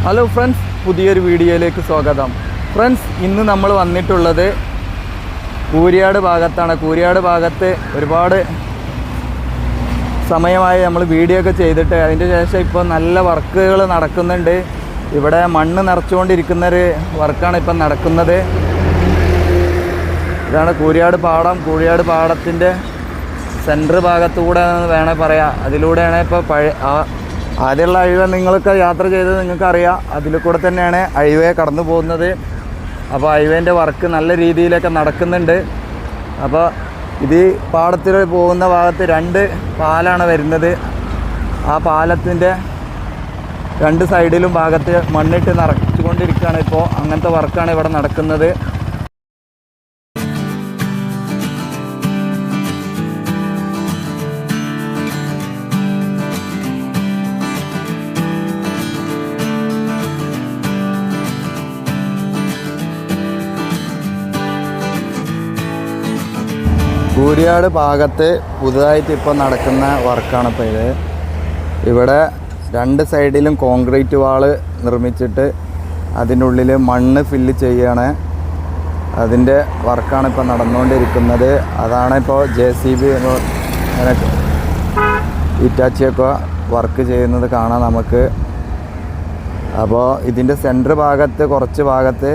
Hello friends, പുതിയൊരു വീഡിയോയിലേക്ക് സ്വാഗതം. ഫ്രണ്ട്സ്, ഇന്ന് നമ്മൾ വന്നിട്ടുള്ളത് കൂരിയാട് ഭാഗത്താണ്. കൂരിയാട് ഭാഗത്ത് ഒരുപാട് സമയമായി നമ്മൾ വീഡിയോ ഒക്കെ ചെയ്തിട്ട് അതിൻ്റെ ശേഷം ഇപ്പോൾ നല്ല വർക്കുകൾ നടക്കുന്നുണ്ട്. ഇവിടെ മണ്ണ് നിറച്ചുകൊണ്ടിരിക്കുന്നൊരു വർക്കാണ് ഇപ്പം നടക്കുന്നത്. ഇതാണ് കൂരിയാട് പാടം. കൂരിയാട് പാടത്തിൻ്റെ സെൻറ്റർ ഭാഗത്തുകൂടെ വേണേൽ പറയാം. അതിലൂടെയാണ് ഇപ്പോൾ ആദ്യമുള്ള ഹൈവേ നിങ്ങൾക്ക് യാത്ര ചെയ്തത് നിങ്ങൾക്കറിയാം. അതിൽ കൂടെ തന്നെയാണ് ഹൈവേ കടന്നു പോകുന്നത്. അപ്പോൾ ഹൈവേൻ്റെ വർക്ക് നല്ല രീതിയിലൊക്കെ നടക്കുന്നുണ്ട്. അപ്പോൾ ഇത് പാടത്തിൽ പോകുന്ന ഭാഗത്ത് 2 പാലാണ് വരുന്നത്. ആ പാലത്തിൻ്റെ 2 സൈഡിലും ഭാഗത്ത് മണ്ണിട്ട് നിറച്ചുകൊണ്ടിരിക്കുകയാണ്. ഇപ്പോൾ അങ്ങനത്തെ വർക്കാണ് ഇവിടെ നടക്കുന്നത്. കൂരിയാട് ഭാഗത്ത് പുതുതായിട്ട് ഇപ്പോൾ നടക്കുന്ന വർക്കാണ് ഇപ്പോൾ ഇത്. ഇവിടെ 2 സൈഡിലും കോൺക്രീറ്റ് വാള് നിർമ്മിച്ചിട്ട് അതിൻ്റെ ഉള്ളിൽ മണ്ണ് ഫില്ല് ചെയ്യുകയാണ്. അതിൻ്റെ വർക്കാണ് ഇപ്പോൾ നടന്നുകൊണ്ടിരിക്കുന്നത്. അതാണ് ഇപ്പോൾ JCB അങ്ങനെ ഇറ്റാച്ചിയൊക്കെ വർക്ക് ചെയ്യുന്നത് കാണാം നമുക്ക്. അപ്പോൾ ഇതിൻ്റെ സെൻറ്റർ ഭാഗത്ത് കുറച്ച് ഭാഗത്ത്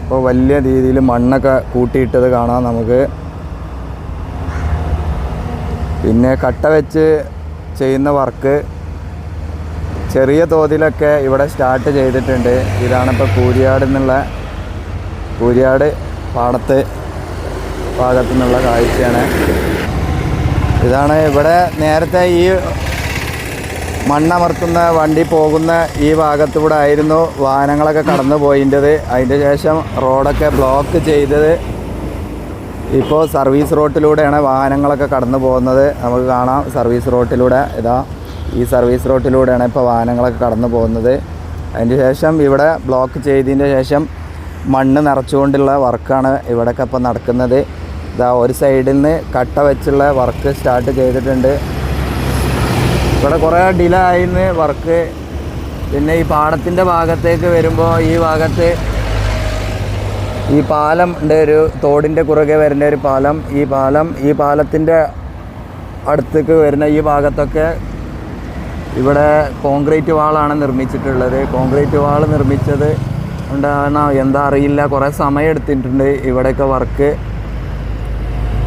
ഇപ്പോൾ വലിയ രീതിയിൽ മണ്ണൊക്കെ കൂട്ടിയിട്ടത് കാണാം നമുക്ക്. പിന്നെ കട്ട വെച്ച് ചെയ്യുന്ന വർക്ക് ചെറിയ തോതിലൊക്കെ ഇവിടെ സ്റ്റാർട്ട് ചെയ്തിട്ടുണ്ട്. ഇതാണിപ്പോൾ കൂരിയാട് പാടത്ത് ഭാഗത്തു നിന്നുള്ള കാഴ്ചയാണ്. ഇതാണ് ഇവിടെ നേരത്തെ ഈ മണ്ണമർത്തുന്ന വണ്ടി പോകുന്ന ഈ ഭാഗത്തൂടെ ആയിരുന്നു വാഹനങ്ങളൊക്കെ കടന്നു പോയിൻ്റെത്. അതിൻ്റെ ശേഷം റോഡൊക്കെ ബ്ലോക്ക് ചെയ്തത് ഇപ്പോൾ സർവീസ് റോട്ടിലൂടെയാണ് വാഹനങ്ങളൊക്കെ കടന്നു പോകുന്നത്. നമുക്ക് കാണാം സർവീസ് റോട്ടിലൂടെ. ഈ സർവീസ് റോട്ടിലൂടെയാണ് ഇപ്പോൾ വാഹനങ്ങളൊക്കെ കടന്നു പോകുന്നത്. അതിന് ശേഷം ഇവിടെ ബ്ലോക്ക് ചെയ്തതിൻ്റെ ശേഷം മണ്ണ് നിറച്ചുകൊണ്ടുള്ള വർക്കാണ് ഇവിടെയൊക്കെ ഇപ്പോൾ നടക്കുന്നത്. ഒരു സൈഡിൽ നിന്ന് കട്ട വെച്ചുള്ള വർക്ക് സ്റ്റാർട്ട് ചെയ്തിട്ടുണ്ട്. ഇവിടെ കുറേ ഡിലേ ആയിന്ന് വർക്ക്. പിന്നെ ഈ പാടത്തിൻ്റെ ഭാഗത്തേക്ക് വരുമ്പോൾ ഈ ഭാഗത്ത് ഈ പാലം ഉണ്ട്, ഒരു തോടിൻ്റെ കുറുകെ വരുന്ന ഒരു പാലം. ഈ പാലത്തിൻ്റെ അടുത്തേക്ക് വരുന്ന ഈ ഭാഗത്തൊക്കെ ഇവിടെ കോൺക്രീറ്റ് വാളാണ് നിർമ്മിച്ചിട്ടുള്ളത്. കോൺക്രീറ്റ് വാൾ നിർമ്മിച്ചത് ഉണ്ടാകുന്ന എന്താ അറിയില്ല, കുറേ സമയം എടുത്തിട്ടുണ്ട്. ഇവിടെയൊക്കെ വർക്ക്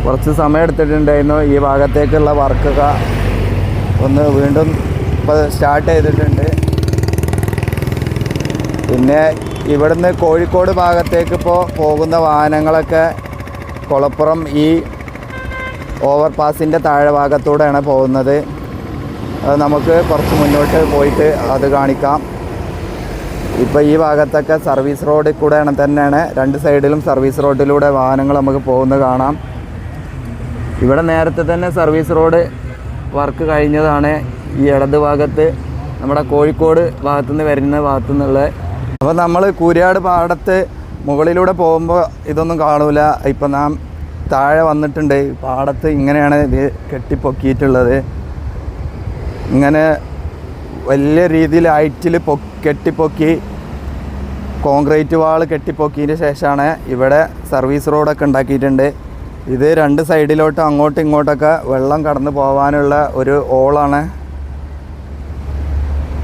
കുറച്ച് സമയം എടുത്തിട്ടുണ്ടായിരുന്നു. ഈ ഭാഗത്തേക്കുള്ള വർക്കൊക്കെ ഒന്ന് വീണ്ടും ഇപ്പോൾ സ്റ്റാർട്ട് ചെയ്തിട്ടുണ്ട്. പിന്നെ ഇവിടുന്ന് കോഴിക്കോട് ഭാഗത്തേക്ക് ഇപ്പോൾ പോകുന്ന വാഹനങ്ങളൊക്കെ കൊളപ്പുറം ഈ ഓവർ പാസിൻ്റെ താഴെ ഭാഗത്തൂടെയാണ് പോകുന്നത്. അത് നമുക്ക് കുറച്ച് മുന്നോട്ട് പോയിട്ട് അത് കാണിക്കാം. ഇപ്പോൾ ഈ ഭാഗത്തൊക്കെ സർവീസ് റോഡിൽ കൂടെയാണ് തന്നെയാണ് 2 സൈഡിലും സർവീസ് റോഡിലൂടെ വാഹനങ്ങൾ നമുക്ക് പോകുന്നത് കാണാം. ഇവിടെ നേരത്തെ തന്നെ സർവീസ് റോഡ് വർക്ക് കഴിഞ്ഞതാണ്. ഈ ഇടത് ഭാഗത്ത് നമ്മുടെ കോഴിക്കോട് ഭാഗത്തുനിന്ന് വരുന്ന ഭാഗത്തുനിന്നുള്ള. അപ്പോൾ നമ്മൾ കൂരിയാട് പാടത്ത് മുകളിലൂടെ പോകുമ്പോൾ ഇതൊന്നും കാണൂല. ഇപ്പം നാം താഴെ വന്നിട്ടുണ്ട്. പാടത്ത് ഇങ്ങനെയാണ് ഇത് കെട്ടിപ്പൊക്കിയിട്ടുള്ളത്. ഇങ്ങനെ വലിയ രീതിയിൽ ഹൈറ്റിൽ കെട്ടിപ്പൊക്കി കോൺക്രീറ്റ് വാൾ കെട്ടിപ്പൊക്കിയതിന് ശേഷമാണ് ഇവിടെ സർവീസ് റോഡൊക്കെ ഉണ്ടാക്കിയിട്ടുണ്ട്. ഇത് 2 സൈഡിലോട്ടും അങ്ങോട്ടും ഇങ്ങോട്ടൊക്കെ വെള്ളം കടന്നു പോകാനുള്ള ഒരു ഓളാണ്,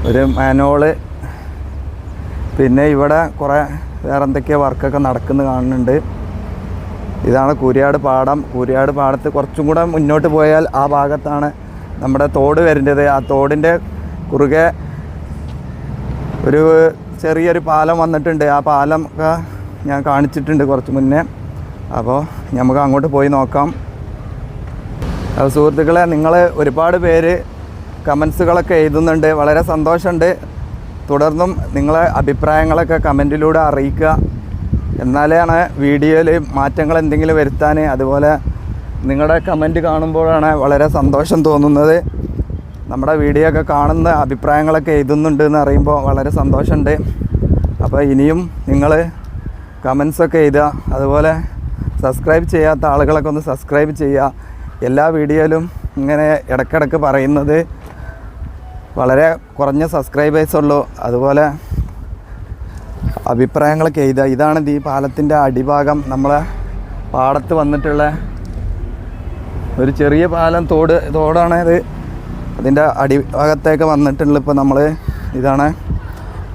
ഒരു മാനോള്. പിന്നെ ഇവിടെ കുറേ വേറെ എന്തൊക്കെയോ വർക്കൊക്കെ നടക്കുന്നത് കാണുന്നുണ്ട്. ഇതാണ് കൂരിയാട് പാടം. കൂരിയാട് പാടത്ത് കുറച്ചും കൂടെ മുന്നോട്ട് പോയാൽ ആ ഭാഗത്താണ് നമ്മുടെ തോട് വരേണ്ടത്. ആ തോടിൻ്റെ കുറുകെ ഒരു ചെറിയൊരു പാലം വന്നിട്ടുണ്ട്. ആ പാലം ഒക്കെ ഞാൻ കാണിച്ചിട്ടുണ്ട് കുറച്ച് മുന്നേ. അപ്പോൾ നമുക്ക് അങ്ങോട്ട് പോയി നോക്കാം. സുഹൃത്തുക്കളെ, നിങ്ങൾ ഒരുപാട് പേര് കമൻസുകളൊക്കെ എഴുതുന്നുണ്ട്. വളരെ സന്തോഷമുണ്ട്. തുടർന്നും നിങ്ങളെ അഭിപ്രായങ്ങളൊക്കെ കമൻറ്റിലൂടെ അറിയിക്കുക. എന്നാലാണ് വീഡിയോയിൽ മാറ്റങ്ങൾ എന്തെങ്കിലും വരുത്താൻ. അതുപോലെ നിങ്ങളുടെ കമൻറ്റ് കാണുമ്പോഴാണ് വളരെ സന്തോഷം തോന്നുന്നത്. നമ്മുടെ വീഡിയോ ഒക്കെ കാണുന്ന അഭിപ്രായങ്ങളൊക്കെ എഴുതുന്നുണ്ട് എന്ന് അറിയുമ്പോൾ വളരെ സന്തോഷമുണ്ട്. അപ്പോൾ ഇനിയും നിങ്ങൾ കമൻസൊക്കെ എഴുതുക. അതുപോലെ സബ്സ്ക്രൈബ് ചെയ്യാത്ത ആളുകളൊക്കെ ഒന്ന് സബ്സ്ക്രൈബ് ചെയ്യുക. എല്ലാ വീഡിയോയിലും ഇങ്ങനെ ഇടയ്ക്കിടയ്ക്ക് പറയുന്നത് വളരെ കുറഞ്ഞ സബ്സ്ക്രൈബേഴ്സ് ഉള്ളൂ. അതുപോലെ അഭിപ്രായങ്ങളൊക്കെ എഴുതുക. ഇതാണ് ഈ പാലത്തിൻ്റെ അടിഭാഗം. നമ്മളെ പാടത്ത് വന്നിട്ടുള്ള ഒരു ചെറിയ പാലം, തോടാണ് ഇത്. അതിൻ്റെ അടിഭാഗത്തേക്ക് വന്നിട്ടുള്ള ഇപ്പോൾ നമ്മൾ ഇതാണ്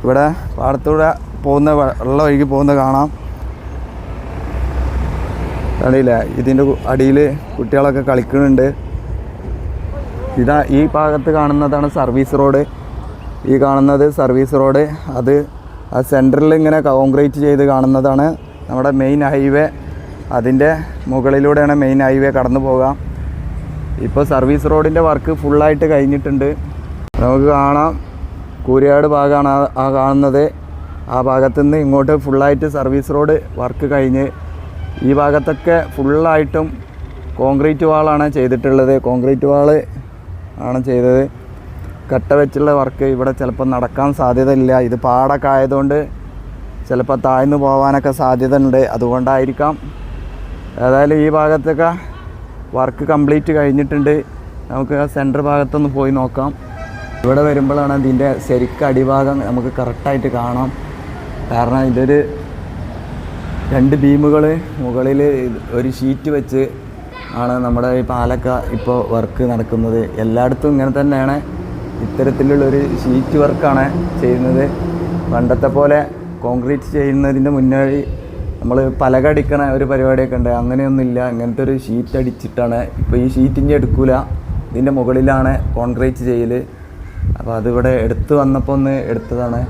ഇവിടെ പാടത്തൂടെ പോകുന്ന വെള്ളം ഒഴുകി പോകുന്നത് കാണാം. അറിയില്ലേ, ഇതിൻ്റെ അടിയിൽ കുട്ടികളൊക്കെ കളിക്കുന്നുണ്ട്. ഈ ഭാഗത്ത് കാണുന്നതാണ് സർവീസ് റോഡ്. ഈ കാണുന്നത് സർവീസ് റോഡ്. അത് ആ സെൻറ്ററിൽ ഇങ്ങനെ കോൺക്രീറ്റ് ചെയ്ത് കാണുന്നതാണ് നമ്മുടെ മെയിൻ ഹൈവേ. അതിൻ്റെ മുകളിലൂടെയാണ് മെയിൻ ഹൈവേ കടന്നു പോകാം. ഇപ്പോൾ സർവീസ് റോഡിൻ്റെ വർക്ക് ഫുള്ളായിട്ട് കഴിഞ്ഞിട്ടുണ്ട്. നമുക്ക് കാണാം കൂരിയാട് ഭാഗമാണ് ആ കാണുന്നത്. ആ ഭാഗത്തുനിന്ന് ഇങ്ങോട്ട് ഫുള്ളായിട്ട് സർവീസ് റോഡ് വർക്ക് കഴിഞ്ഞ് ഈ ഭാഗത്തൊക്കെ ഫുള്ളായിട്ടും കോൺക്രീറ്റ് വാളാണ് ചെയ്തിട്ടുള്ളത്. കോൺക്രീറ്റ് വാള് ആണ് ചെയ്തത്. കട്ട വെച്ചുള്ള വർക്ക് ഇവിടെ ചിലപ്പോൾ നടക്കാൻ സാധ്യതയില്ല. ഇത് പാടൊക്കെ ആയതുകൊണ്ട് ചിലപ്പോൾ താഴ്ന്നു പോകാനൊക്കെ സാധ്യത ഉണ്ട്. അതുകൊണ്ടായിരിക്കാം. ഏതായാലും ഈ ഭാഗത്തൊക്കെ വർക്ക് കംപ്ലീറ്റ് കഴിഞ്ഞിട്ടുണ്ട്. നമുക്ക് ആ സെൻറ്റർ ഭാഗത്തൊന്ന് പോയി നോക്കാം. ഇവിടെ വരുമ്പോഴാണ് ഇതിൻ്റെ ശരിക്കും അടിഭാഗം നമുക്ക് കറക്റ്റായിട്ട് കാണാം. കാരണം ഇതൊരു 2 ബീമുകൾ മുകളിൽ ഒരു ഷീറ്റ് വെച്ച് ആണ് നമ്മുടെ ഈ പാലൊക്കെ ഇപ്പോൾ വർക്ക് നടക്കുന്നത്. എല്ലായിടത്തും ഇങ്ങനെ തന്നെയാണ്. ഇത്തരത്തിലുള്ളൊരു ഷീറ്റ് വർക്കാണ് ചെയ്യുന്നത്. പണ്ടത്തെ പോലെ കോൺക്രീറ്റ് ചെയ്യുന്നതിൻ്റെ മുന്നേ നമ്മൾ പലക അടിക്കണ ഒരു പരിപാടിയൊക്കെ ഉണ്ട്. അങ്ങനെയൊന്നുമില്ല. ഇങ്ങനത്തെ ഒരു ഷീറ്റ് അടിച്ചിട്ടാണ് ഇപ്പോൾ. ഈ ഷീറ്റിൻ്റെ എടുക്കില്ല, ഇതിൻ്റെ മുകളിലാണ് കോൺക്രീറ്റ് ചെയ്യൽ. അപ്പോൾ അതിവിടെ എടുത്ത് വന്നപ്പോൾ ഒന്ന് എടുത്തതാണ്.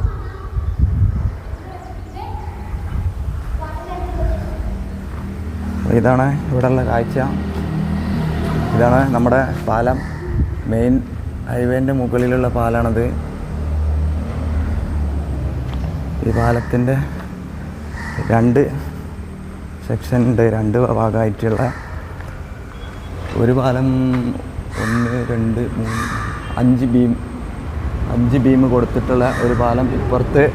ഇതാണ് ഇവിടെയുള്ള കാഴ്ച. ഇതാണ് നമ്മുടെ പാലം. മെയിൻ ഹൈവേൻ്റെ മുകളിലുള്ള പാലാണത്. ഈ പാലത്തിൻ്റെ 2 സെക്ഷൻ ഉണ്ട്. 2 ഭാഗമായിട്ടുള്ള ഒരു പാലം 1, 2, 3, 5 ബീം കൊടുത്തിട്ടുള്ള ഒരു പാലം ഇപ്പുറത്ത്.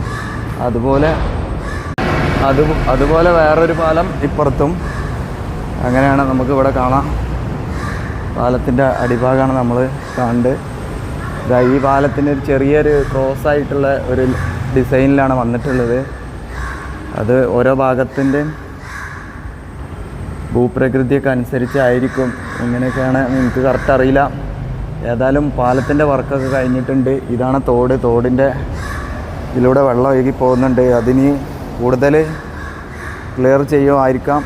അതുപോലെ വേറൊരു പാലം ഇപ്പുറത്തും. അങ്ങനെയാണ് നമുക്കിവിടെ കാണാം. പാലത്തിൻ്റെ അടിഭാഗമാണ് നമ്മൾ കാണുന്നത്. ഈ പാലത്തിൻ്റെ ഒരു ചെറിയൊരു ക്രോസ് ആയിട്ടുള്ള ഒരു ഡിസൈനിലാണ് വന്നിട്ടുള്ളത്. അത് ഓരോ ഭാഗത്തിൻ്റെ ഭൂപ്രകൃതിയൊക്കെ അനുസരിച്ചായിരിക്കും. ഇങ്ങനെയൊക്കെയാണ്, എനിക്ക് കറക്റ്റ് അറിയില്ല. ഏതായാലും പാലത്തിൻ്റെ വർക്കൊക്കെ കഴിഞ്ഞിട്ടുണ്ട്. ഇതാണ് തോടിൻ്റെ ഇതിലൂടെ വെള്ളം ഒഴുകി പോകുന്നുണ്ട്. അതിന് കൂടുതൽ ക്ലിയർ ചെയ്യുമായിരിക്കാം.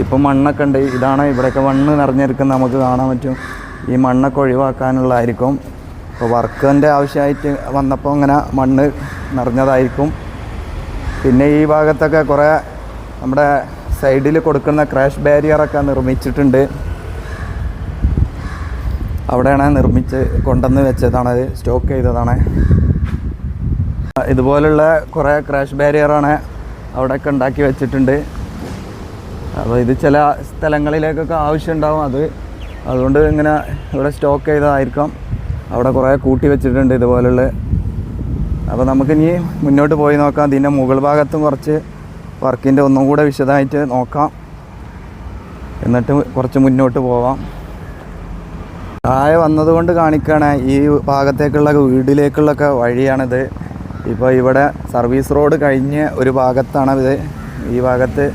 ഇപ്പം മണ്ണൊക്കെ ഉണ്ട്. ഇതാണ് ഇവിടെയൊക്കെ മണ്ണ് നിറഞ്ഞിരിക്കുന്നത് നമുക്ക് കാണാൻ പറ്റും. ഈ മണ്ണൊക്കെ ഒഴിവാക്കാനുള്ളതായിരിക്കും. അപ്പോൾ വർക്കിൻ്റെ ആവശ്യമായിട്ട് വന്നപ്പോൾ ഇങ്ങനെ മണ്ണ് നിറഞ്ഞതായിരിക്കും. പിന്നെ ഈ ഭാഗത്തൊക്കെ കുറേ നമ്മുടെ സൈഡിൽ കൊടുക്കുന്ന ക്രാഷ് ബാരിയറൊക്കെ നിർമ്മിച്ചിട്ടുണ്ട്. അവിടെയാണ് കൊണ്ടുവന്ന് വെച്ചതാണത്, സ്റ്റോക്ക് ചെയ്തതാണ്. ഇതുപോലുള്ള കുറേ ക്രാഷ് ബാരിയറാണ് അവിടെയൊക്കെ ഉണ്ടാക്കി വെച്ചിട്ടുണ്ട്. അപ്പോൾ ഇത് ചില സ്ഥലങ്ങളിലേക്കൊക്കെ ആവശ്യമുണ്ടാവും. അതുകൊണ്ട് ഇങ്ങനെ ഇവിടെ സ്റ്റോക്ക് ചെയ്തതായിരിക്കാം. അവിടെ കുറേ കൂട്ടി വെച്ചിട്ടുണ്ട് ഇതുപോലുള്ള. അപ്പോൾ നമുക്കിനി മുന്നോട്ട് പോയി നോക്കാം. ഇതിൻ്റെ മുകൾ ഭാഗത്തും കുറച്ച് വർക്കിൻ്റെ ഒന്നും കൂടെ വിശദമായിട്ട് നോക്കാം. എന്നിട്ട് കുറച്ച് മുന്നോട്ട് പോവാം. താഴെ വന്നതുകൊണ്ട് കാണിക്കുകയാണ്. ഈ ഭാഗത്തേക്കുള്ള വീട്ടിലേക്കുള്ളൊക്കെ വഴിയാണിത്. ഇപ്പോൾ ഇവിടെ സർവീസ് റോഡ് കഴിഞ്ഞ് ഒരു ഭാഗത്താണിത്. ഈ ഭാഗത്ത്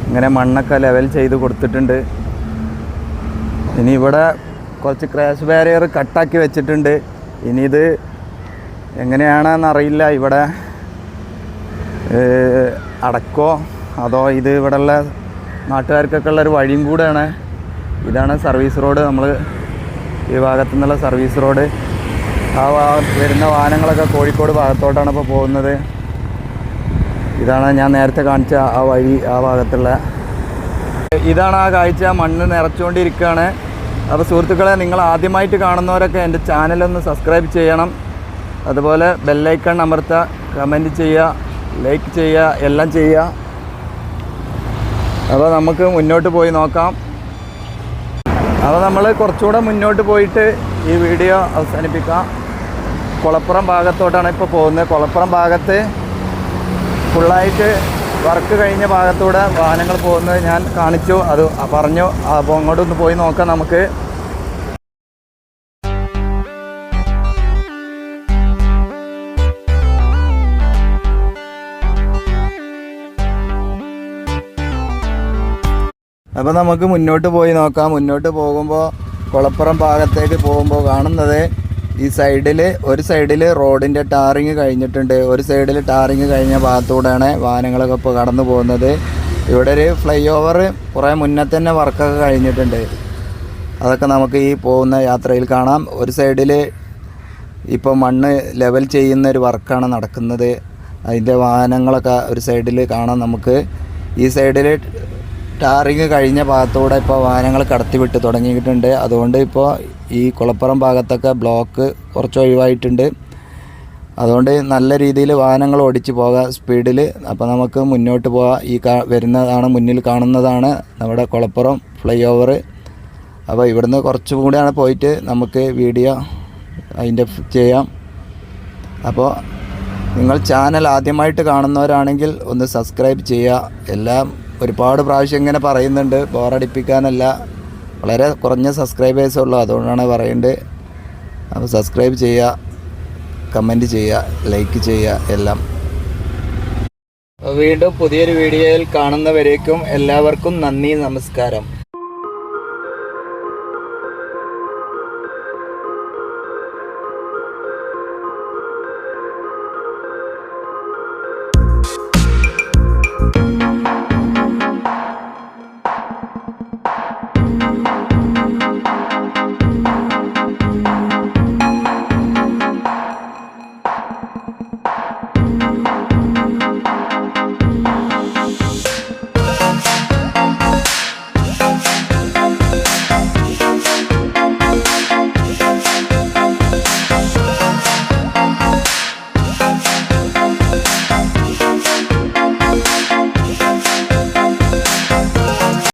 ഇങ്ങനെ മണ്ണൊക്കെ ലെവൽ ചെയ്ത് കൊടുത്തിട്ടുണ്ട്. ഇനി ഇവിടെ കുറച്ച് ക്രാഷ് ബാരിയർ കട്ടാക്കി വെച്ചിട്ടുണ്ട്. ഇനി ഇത് എങ്ങനെയാണെന്നറിയില്ല. ഇവിടെ അടക്കോ അതോ ഇത് ഇവിടെയുള്ള നാട്ടുകാർക്കൊക്കെ ഉള്ളൊരു വഴിയും കൂടെയാണ്. ഇതാണ് സർവീസ് റോഡ്. നമ്മൾ ഈ ഭാഗത്തു നിന്നുള്ള സർവീസ് റോഡ്. ആ വരുന്ന വാഹനങ്ങളൊക്കെ കോഴിക്കോട് ഭാഗത്തോട്ടാണ് ഇപ്പോൾ പോകുന്നത്. ഇതാണ് ഞാൻ നേരത്തെ കാണിച്ച ആ വഴി. ആ ഭാഗത്തുള്ള ഇതാണ് ആ കാഴ്ച. മണ്ണ് നിറച്ചുകൊണ്ടിരിക്കുകയാണ്. അപ്പോൾ സുഹൃത്തുക്കളെ, നിങ്ങൾ ആദ്യമായിട്ട് കാണുന്നവരൊക്കെ എൻ്റെ ചാനലൊന്ന് സബ്സ്ക്രൈബ് ചെയ്യണം. അതുപോലെ ബെല്ലൈക്കൺ അമർത്തുക, കമൻറ്റ് ചെയ്യുക, ലൈക്ക് ചെയ്യുക, എല്ലാം ചെയ്യുക. അപ്പോൾ നമുക്ക് മുന്നോട്ട് പോയി നോക്കാം. അപ്പോൾ നമ്മൾ കുറച്ചുകൂടെ മുന്നോട്ട് പോയിട്ട് ഈ വീഡിയോ അവസാനിപ്പിക്കാം. കുളപ്പുറം ഭാഗത്തോട്ടാണ് ഇപ്പോൾ പോകുന്നത്. കുളപ്പുറം ഭാഗത്ത് ഫുള്ളായിട്ട് വർക്ക് കഴിഞ്ഞ ഭാഗത്തൂടെ വാഹനങ്ങൾ പോകുന്നത് ഞാൻ കാണിച്ചു, അത് പറഞ്ഞു. അപ്പോൾ അങ്ങോട്ടൊന്ന് പോയി നോക്കാം നമുക്ക്. അപ്പോൾ നമുക്ക് മുന്നോട്ട് പോയി നോക്കാം. മുന്നോട്ട് പോകുമ്പോൾ കുളപ്പുറം ഭാഗത്തേക്ക് പോകുമ്പോൾ കാണുന്നത് ഈ സൈഡിൽ ഒരു സൈഡിൽ റോഡിൻ്റെ ടാറിങ് കഴിഞ്ഞിട്ടുണ്ട്. ഒരു സൈഡിൽ ടാറിങ് കഴിഞ്ഞ ഭാഗത്തൂടെയാണ് വാഹനങ്ങളൊക്കെ ഇപ്പോൾ കടന്നു പോകുന്നത്. ഇവിടെ ഒരു ഫ്ലൈ ഓവർ കുറേ മുന്നേ തന്നെ വർക്കൊക്കെ കഴിഞ്ഞിട്ടുണ്ട്. അതൊക്കെ നമുക്ക് ഈ പോകുന്ന യാത്രയിൽ കാണാം. ഒരു സൈഡിൽ ഇപ്പോൾ മണ്ണ് ലെവൽ ചെയ്യുന്ന ഒരു വർക്കാണ് നടക്കുന്നത്. അതിൻ്റെ വാഹനങ്ങളൊക്കെ ഒരു സൈഡിൽ കാണാം നമുക്ക്. ഈ സൈഡിൽ ടാറിങ് കഴിഞ്ഞ ഭാഗത്തൂടെ ഇപ്പോൾ വാഹനങ്ങൾ കടത്തി വിട്ട് തുടങ്ങിയിട്ടുണ്ട്. അതുകൊണ്ട് ഇപ്പോൾ ഈ കുളപ്പുറം ഭാഗത്തൊക്കെ ബ്ലോക്ക് കുറച്ച് ഒഴിവായിട്ടുണ്ട്. അതുകൊണ്ട് നല്ല രീതിയിൽ വാഹനങ്ങൾ ഓടിച്ച് പോകാം സ്പീഡിൽ. അപ്പോൾ നമുക്ക് മുന്നോട്ട് പോകാം. ഈ വരുന്നതാണ്, മുന്നിൽ കാണുന്നതാണ് നമ്മുടെ കുളപ്പുറം ഫ്ലൈ ഓവർ. അപ്പോൾ ഇവിടുന്ന് കുറച്ചും കൂടിയാണ് പോയിട്ട് നമുക്ക് വീഡിയോ അതിൻ്റെ ചെയ്യാം. അപ്പോൾ നിങ്ങൾ ചാനൽ ആദ്യമായിട്ട് കാണുന്നവരാണെങ്കിൽ ഒന്ന് സബ്സ്ക്രൈബ് ചെയ്യുക. എല്ലാം ഒരുപാട് പ്രാവശ്യം ഇങ്ങനെ പറയുന്നുണ്ട്, ബോറടിപ്പിക്കാനല്ല. വളരെ കുറഞ്ഞ സബ്സ്ക്രൈബേഴ്സേ ഉള്ളൂ, അതുകൊണ്ടാണ് പറയുന്നത്. അപ്പോൾ സബ്സ്ക്രൈബ് ചെയ്യുക, കമൻറ്റ് ചെയ്യുക, ലൈക്ക് ചെയ്യുക എല്ലാം. വീണ്ടും പുതിയൊരു വീഡിയോയിൽ കാണുന്നവരേക്കും എല്ലാവർക്കും നന്ദി, നമസ്കാരം.